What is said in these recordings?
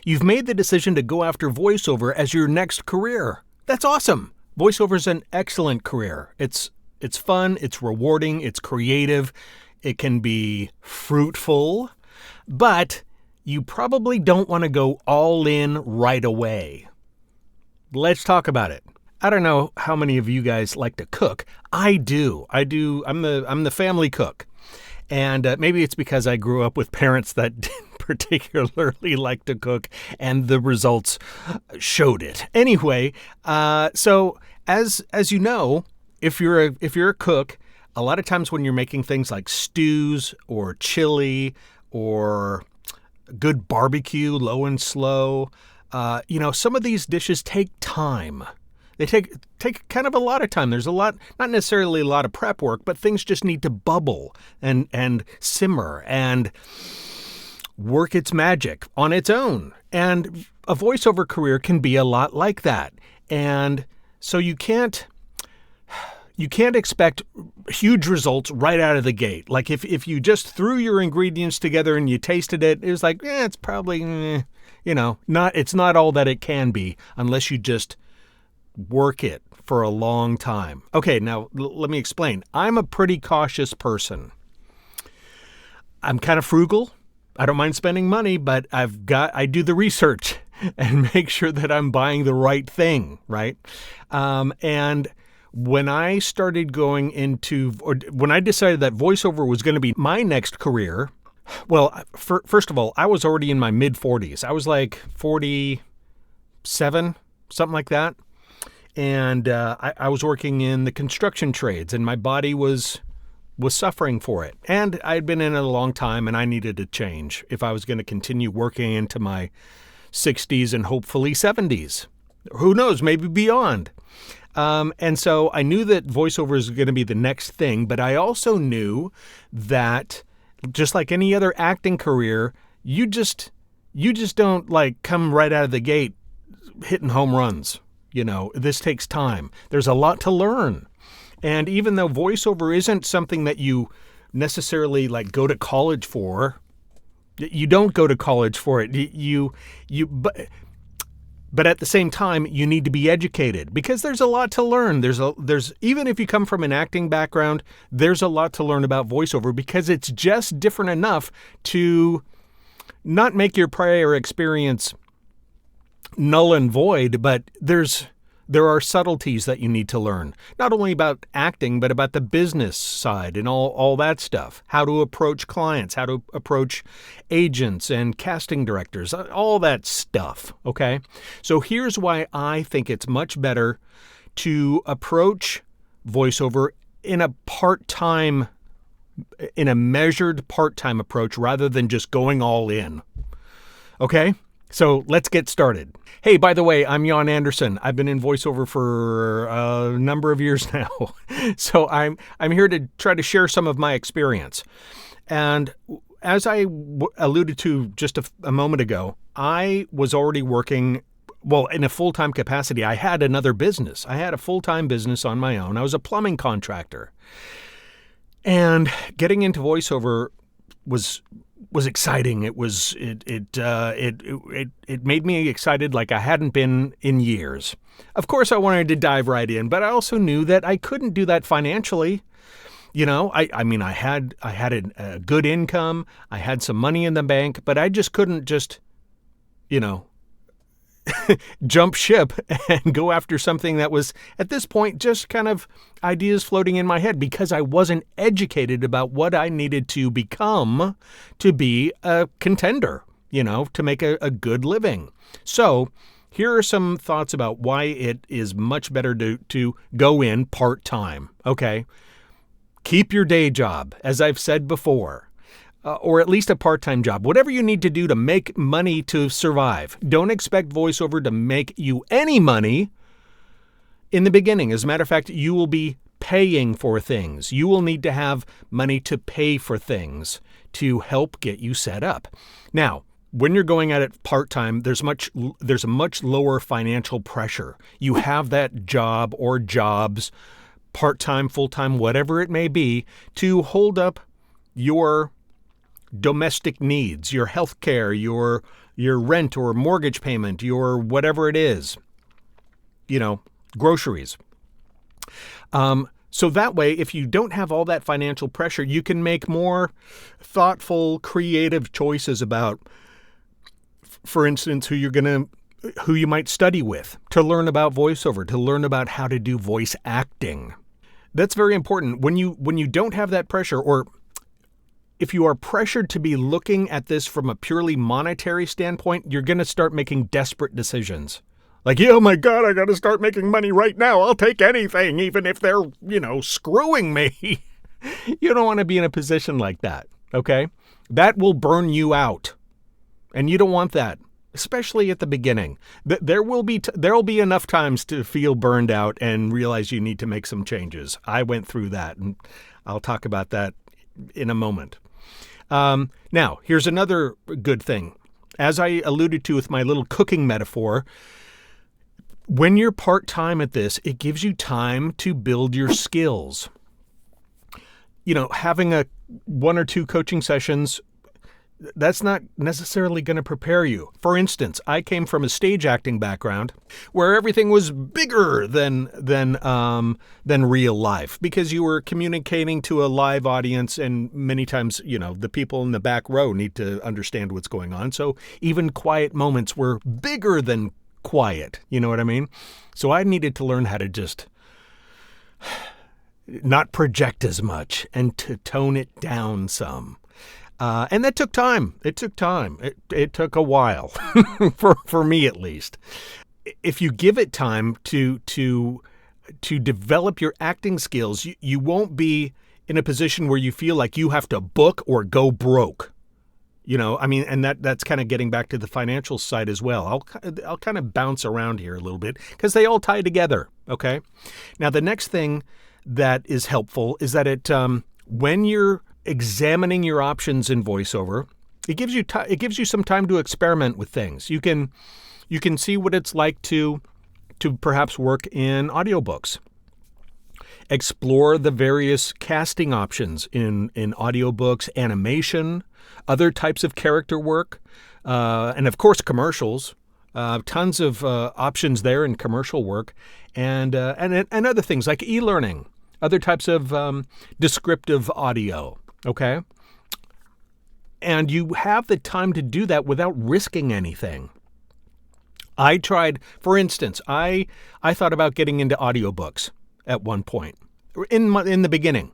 You've made the decision to go after voiceover as your next career. That's awesome. Voiceover is an excellent career. It's fun, it's rewarding, it's creative, it can be fruitful, but you probably don't want to go all in right away. Let's talk about it. I don't know how many of you guys like to cook. I do. I'm the family cook. And maybe it's because I grew up with parents that didn't particularly like to cook, and the results showed it. Anyway, so as you know, if you're a cook, a lot of times when you're making things like stews or chili or good barbecue, low and slow, some of these dishes take time. They take kind of a lot of time. There's a lot, not necessarily a lot of prep work, but things just need to bubble and simmer and work its magic on its own. And a voiceover career can be a lot like that. And so you can't expect huge results right out of the gate. Like if you just threw your ingredients together and you tasted it, it was like, it's probably, it's not all that it can be unless you just work it for a long time. Okay, now let me explain. I'm a pretty cautious person. I'm kind of frugal. I don't mind spending money, but I do the research and make sure that I'm buying the right thing, right? And when I started when I decided that voiceover was going to be my next career, well, first of all, I was already in my mid-40s. I was like 47, something like that. And I was working in the construction trades, and my body was suffering for it. And I had been in it a long time, and I needed a change if I was going to continue working into my 60s and hopefully 70s. Who knows, maybe beyond. And so I knew that voiceover is going to be the next thing, but I also knew that just like any other acting career, you just don't like come right out of the gate hitting home runs. This takes time. There's a lot to learn. And even though voiceover isn't something that you necessarily like go to college for, you don't go to college for it. But at the same time, you need to be educated because there's a lot to learn. There's even if you come from an acting background, there's a lot to learn about voiceover because it's just different enough to not make your prior experience null and void, but there are subtleties that you need to learn, not only about acting, but about the business side and all that stuff, how to approach clients, how to approach agents and casting directors, all that stuff, okay? So here's why I think it's much better to approach voiceover in a measured part-time approach rather than just going all in, okay? So let's get started. Hey, by the way, I'm Jan Anderson. I've been in voiceover for a number of years now. So I'm here to try to share some of my experience. And as I alluded to just a moment ago, I was already working, in a full-time capacity. I had another business. I had a full-time business on my own. I was a plumbing contractor. And getting into voiceover was exciting. It made me excited like I hadn't been in years. Of course, I wanted to dive right in, but I also knew that I couldn't do that financially. I had a good income. I had some money in the bank, but I just couldn't jump ship and go after something that was at this point just kind of ideas floating in my head because I wasn't educated about what I needed to become to be a contender, to make a good living. So here are some thoughts about why it is much better to go in part-time. Okay. Keep your day job, as I've said before. Or at least a part-time job, whatever you need to do to make money to survive. Don't expect voiceover to make you any money in the beginning. As a matter of fact, you will be paying for things. You will need to have money to pay for things to help get you set up. Now, when you're going at it part-time, there's a much lower financial pressure. You have that job or jobs, part-time, full-time, whatever it may be, to hold up your domestic needs, your health care, your your rent or mortgage payment, your whatever it is, groceries. So that way, if you don't have all that financial pressure, you can make more thoughtful, creative choices about, for instance, who you might study with, to learn about voiceover, to learn about how to do voice acting. That's very important. When you don't have that pressure, or if you are pressured to be looking at this from a purely monetary standpoint, you're going to start making desperate decisions. Like, oh my God, I got to start making money right now. I'll take anything, even if they're, screwing me. You don't want to be in a position like that, okay? That will burn you out. And you don't want that, especially at the beginning. There'll be enough times to feel burned out and realize you need to make some changes. I went through that, and I'll talk about that in a moment. Now, here's another good thing. As I alluded to with my little cooking metaphor, when you're part-time at this, it gives you time to build your skills. Having one or two coaching sessions, that's not necessarily going to prepare you. For instance, I came from a stage acting background where everything was bigger than real life, because you were communicating to a live audience, and many times, the people in the back row need to understand what's going on. So even quiet moments were bigger than quiet. You know what I mean? So I needed to learn how to just not project as much and to tone it down some. And that took time. It took time. It took a while for me, at least. If you give it time to develop your acting skills, you won't be in a position where you feel like you have to book or go broke. And that's kind of getting back to the financial side as well. I'll kind of bounce around here a little bit because they all tie together. Okay. Now, the next thing that is helpful is that when you're examining your options in voiceover, it gives you some time to experiment with things. You can see what it's like to perhaps work in audiobooks. Explore the various casting options in audiobooks, animation, other types of character work, and of course commercials. Tons of options there in commercial work, and other things like e-learning, other types of descriptive audio. Okay, and you have the time to do that without risking anything. I tried, for instance, I thought about getting into audiobooks at one point in the beginning.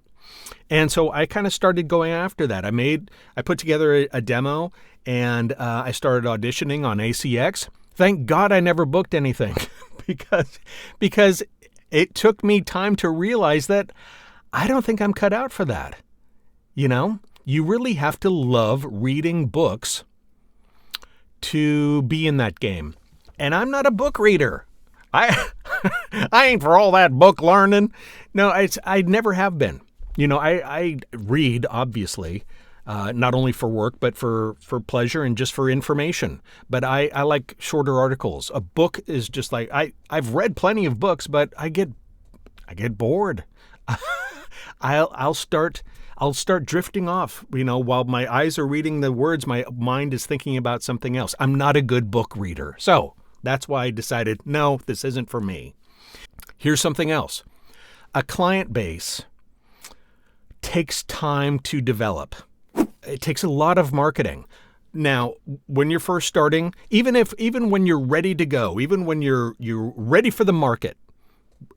And so I kind of started going after that. I put together a demo, and I started auditioning on ACX. Thank God I never booked anything because it took me time to realize that I don't think I'm cut out for that. You really have to love reading books to be in that game. And I'm not a book reader. I ain't for all that book learning. No, I never have been. I read, obviously, not only for work, but for pleasure and just for information. But I like shorter articles. A book is just like, I've read plenty of books, but I get bored. I'll start drifting off, while my eyes are reading the words, my mind is thinking about something else. I'm not a good book reader. So that's why I decided, no, this isn't for me. Here's something else. A client base takes time to develop. It takes a lot of marketing. Now, when you're first starting, even when you're ready to go, even when you're ready for the market,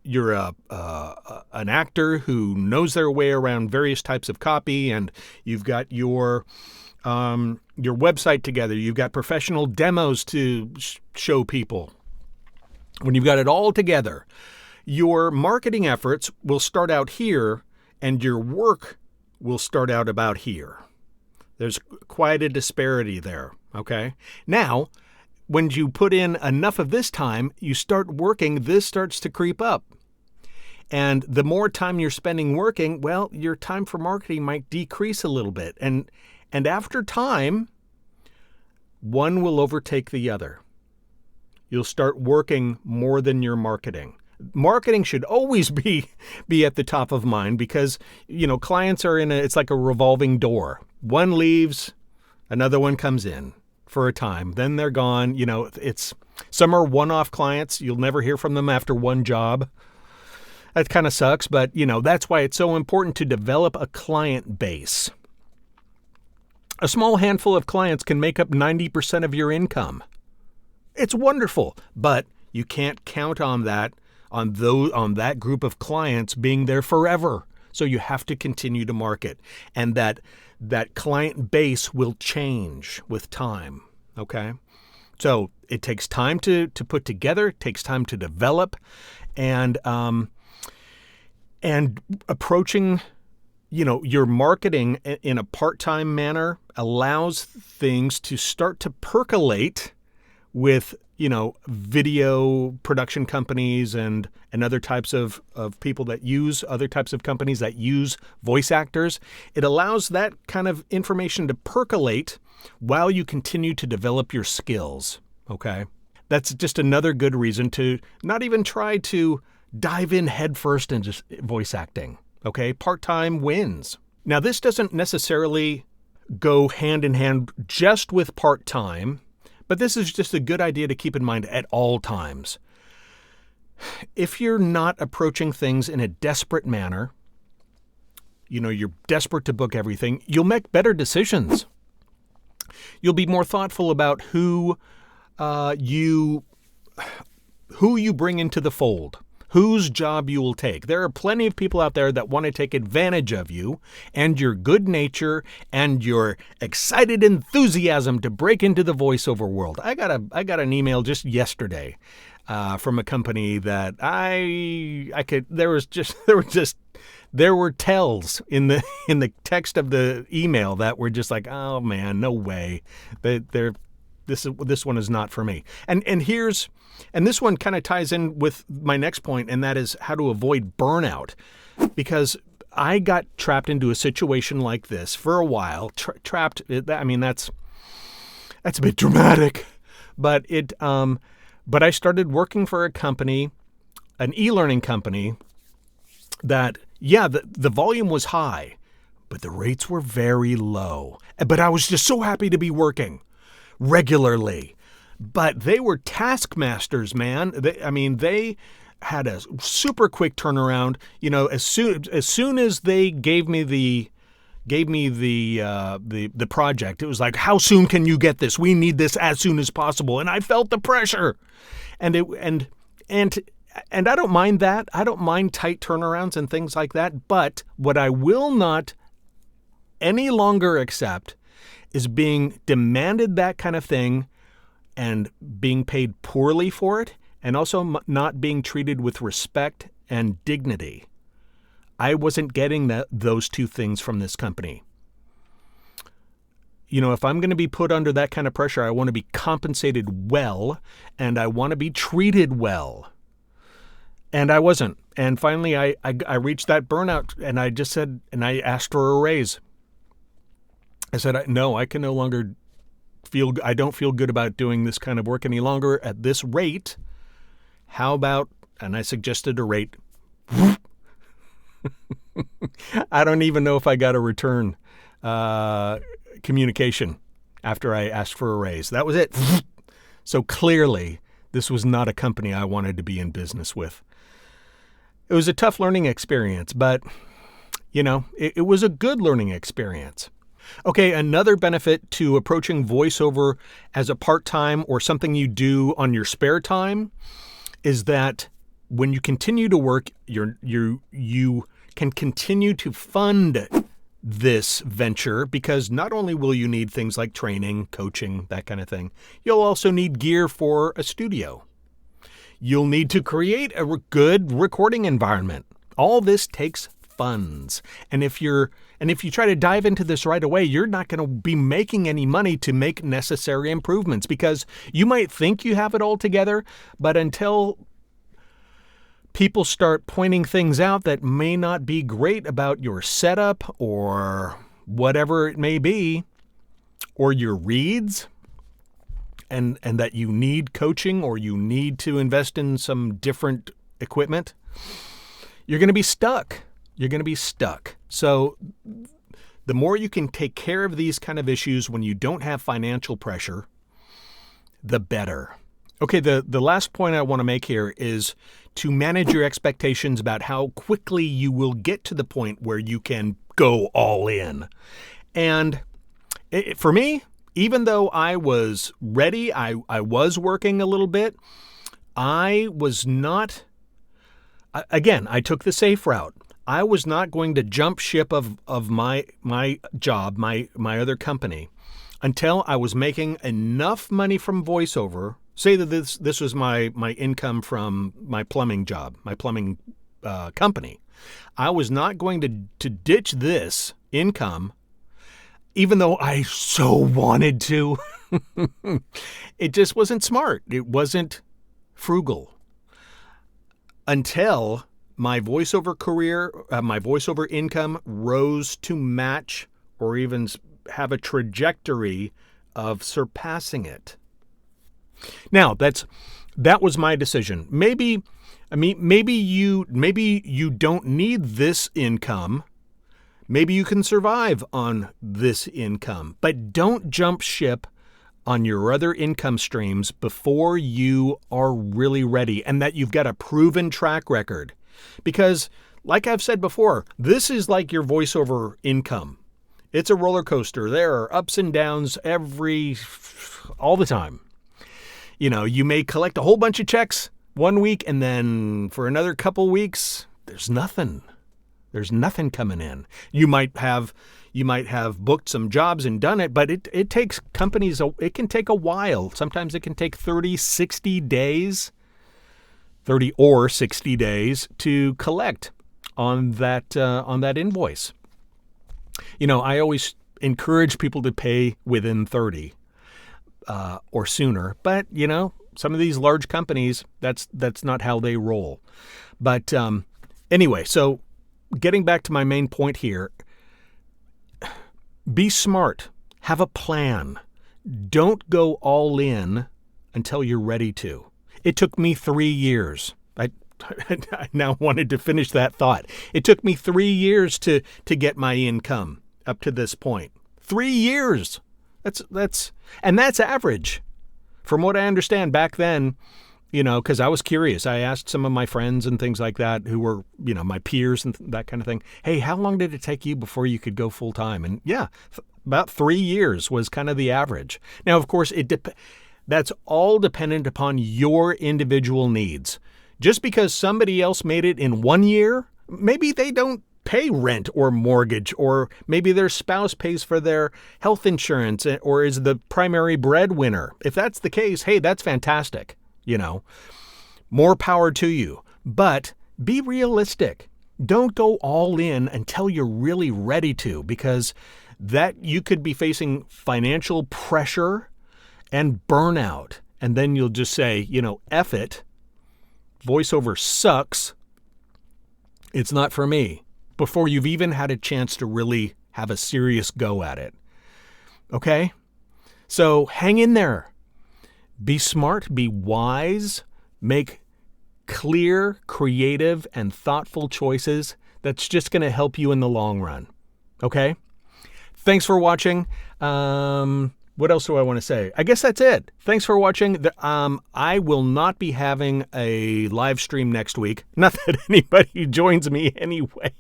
you're an actor who knows their way around various types of copy, and you've got your website together. You've got professional demos to show people. When you've got it all together, your marketing efforts will start out here, and your work will start out about here. There's quite a disparity there, okay? Now, when you put in enough of this time, you start working, this starts to creep up. And the more time you're spending working, well, your time for marketing might decrease a little bit. And after time, one will overtake the other. You'll start working more than you're marketing. Marketing should always be at the top of mind because, clients are it's like a revolving door. One leaves, another one comes in. for a time. Then they're gone. Some are one-off clients. You'll never hear from them after one job. That kind of sucks, but that's why it's so important to develop a client base. A small handful of clients can make up 90% of your income. It's wonderful, but you can't count on that group of clients being there forever. So you have to continue to market, and that client base will change with time. Okay, so it takes time to put together. It takes time to develop, and approaching, your marketing in a part-time manner allows things to start to percolate with, video production companies and other types of people that use other types of companies that use voice actors. It allows that kind of information to percolate while you continue to develop your skills. Okay. That's just another good reason to not even try to dive in headfirst into voice acting. Okay. Part-time wins. Now, this doesn't necessarily go hand in hand just with part-time, but this is just a good idea to keep in mind at all times. If you're not approaching things in a desperate manner, you're desperate to book everything, you'll make better decisions. You'll be more thoughtful about who you bring into the fold, whose job you will take. There are plenty of people out there that want to take advantage of you and your good nature and your excited enthusiasm to break into the voiceover world. I got an email just yesterday from a company that there were tells in the text of the email that were just like, oh man, no way. This one is not for me. And this one kind of ties in with my next point, and that is how to avoid burnout. Because I got trapped into a situation like this for a while. Trapped. That's a bit dramatic, but I started working for a company, an e-learning company, that the volume was high, but the rates were very low. But I was just so happy to be working regularly. But they were taskmasters, man. They had a super quick turnaround. As soon as they gave me the project, it was like, how soon can you get this? We need this as soon as possible. And I felt the pressure. And I don't mind that. I don't mind tight turnarounds and things like that. But what I will not any longer accept is being demanded that kind of thing and being paid poorly for it, and also not being treated with respect and dignity. I wasn't getting those two things from this company. If I'm going to be put under that kind of pressure, I want to be compensated well, and I want to be treated well. And I wasn't. And finally, I reached that burnout, and I just said, and I asked for a raise. I said, no, I can no longer I don't feel good about doing this kind of work any longer at this rate. How about, and I suggested a rate. I don't even know if I got a return communication after I asked for a raise. That was it. So clearly, this was not a company I wanted to be in business with. It was a tough learning experience, but, it was a good learning experience. Okay, another benefit to approaching voiceover as a part-time or something you do on your spare time is that when you continue to work, you can continue to fund this venture, because not only will you need things like training, coaching, that kind of thing, you'll also need gear for a studio. You'll need to create a good recording environment. All this takes funds. And if you try to dive into this right away, you're not going to be making any money to make necessary improvements, because you might think you have it all together, but until people start pointing things out that may not be great about your setup or whatever it may be, or your reads, and that you need coaching or you need to invest in some different equipment, you're going to be stuck. You're going to be stuck. So the more you can take care of these kind of issues when you don't have financial pressure, the better. Okay, the last point I want to make here is to manage your expectations about how quickly you will get to the point where you can go all in. And for me, even though I was ready, I was working a little bit, I was not, again, I took the safe route. I was not going to jump ship of my job, my other company, until I was making enough money from Voiceover. Say that this was my income from my plumbing job, my plumbing company. I was not going to ditch this income, even though I so wanted to. It just wasn't smart. It wasn't frugal. Until my voiceover career, my voiceover income rose to match or even have a trajectory of surpassing it. Now, that was my decision. Maybe you don't need this income. Maybe you can survive on this income, but don't jump ship on your other income streams before you are really ready and that you've got a proven track record. Because, like I've said before, this is like your voiceover income. It's a roller coaster. There are ups and downs all the time. You know, you may collect a whole bunch of checks one week, and then for another couple weeks, there's nothing. There's nothing coming in. You might have booked some jobs and done it, but it takes companies, it can take a while. Sometimes it can take 30 or 60 days to collect on that invoice. You know, I always encourage people to pay within 30 or sooner, but you know, some of these large companies, that's not how they roll. But anyway, so getting back to my main point here, be smart. Have a plan. Don't go all in until you're ready to. It took me 3 years. I now wanted to finish that thought. It took me 3 years to get my income up to this point. 3 years. That's average. From what I understand back then, you know, because I was curious. I asked some of my friends and things like that who were, you know, my peers and that kind of thing. Hey, how long did it take you before you could go full time? And yeah, about 3 years was kind of the average. Now, of course, that's all dependent upon your individual needs. Just because somebody else made it in 1 year, maybe they don't pay rent or mortgage, or maybe their spouse pays for their health insurance or is the primary breadwinner. If that's the case, hey, that's fantastic. You know, more power to you. But be realistic. Don't go all in until you're really ready to, because that you could be facing financial pressure and burnout. And then you'll just say, you know, F it. Voiceover sucks. It's not for me. Before you've even had a chance to really have a serious go at it. Okay? So hang in there. Be smart, be wise, make clear, creative, and thoughtful choices. That's just going to help you in the long run. Okay? Thanks for watching. What else do I want to say? I guess that's it. Thanks for watching. I will not be having a live stream next week. Not that anybody joins me anyway.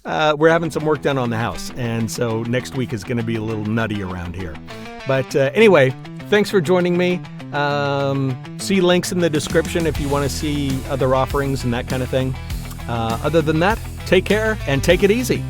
We're having some work done on the house, and so next week is going to be a little nutty around here. But anyway, thanks for joining me. See links in the description if you want to see other offerings and that kind of thing. Other than that, take care and take it easy.